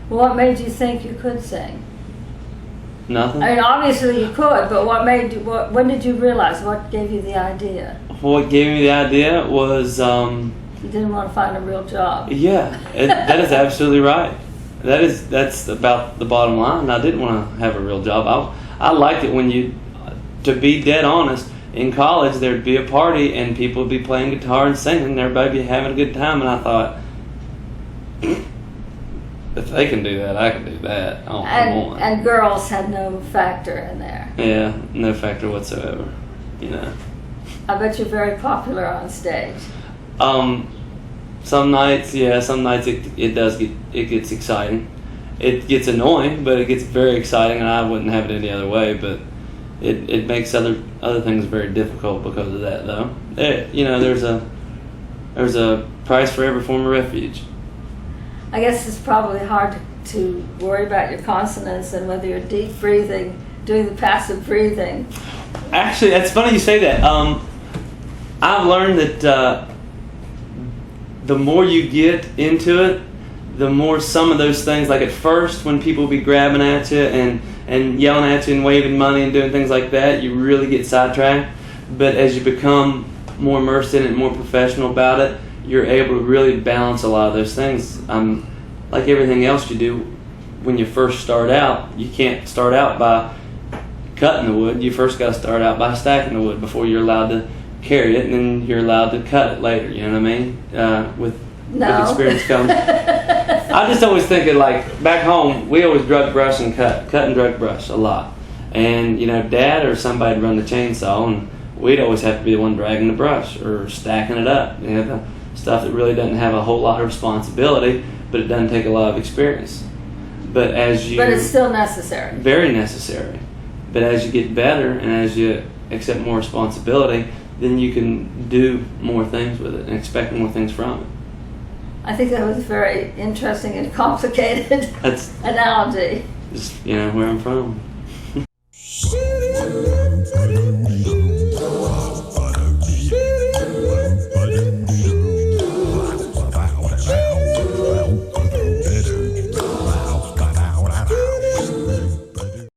What made you think you could sing? Nothing. I mean, obviously you could, but what made you? When did you realize? What gave you the idea? What gave me the idea was, You didn't want to find a real job. yeah, that is absolutely right. That's about the bottom line. I didn't want to have a real job. I liked it when to be dead honest, in college there'd be a party and people would be playing guitar and singing and everybody would be having a good time, and I thought, if they can do that, I can do that. I want. And girls had no factor in there. Yeah, no factor whatsoever. You know. I bet you're very popular on stage. Some nights, yeah, some nights it gets exciting. It gets annoying, but it gets very exciting, and I wouldn't have it any other way. But it makes other things very difficult because of that, though. There's a price for every form of refuge. I guess it's probably hard to worry about your consonants and whether you're deep breathing, doing the passive breathing. Actually, that's funny you say that. I've learned that the more you get into it, the more some of those things, like at first when people be grabbing at you and yelling at you and waving money and doing things like that, you really get sidetracked. But as you become more immersed in it and more professional about it, you're able to really balance a lot of those things. Like everything else you do, when you first start out, you can't start out by cutting the wood. You first got to start out by stacking the wood before you're allowed to carry it, and then you're allowed to cut it later. You know what I mean? With experience comes. I just always think it like back home, we always drug brush and cut and drug brush a lot. And Dad or somebody'd run the chainsaw, and we'd always have to be the one dragging the brush or stacking it up. The stuff that really doesn't have a whole lot of responsibility, but it doesn't take a lot of experience. But it's still necessary. Very necessary. But as you get better and as you accept more responsibility, then you can do more things with it and expect more things from it. I think that was a very interesting and complicated analogy. Just where I'm from.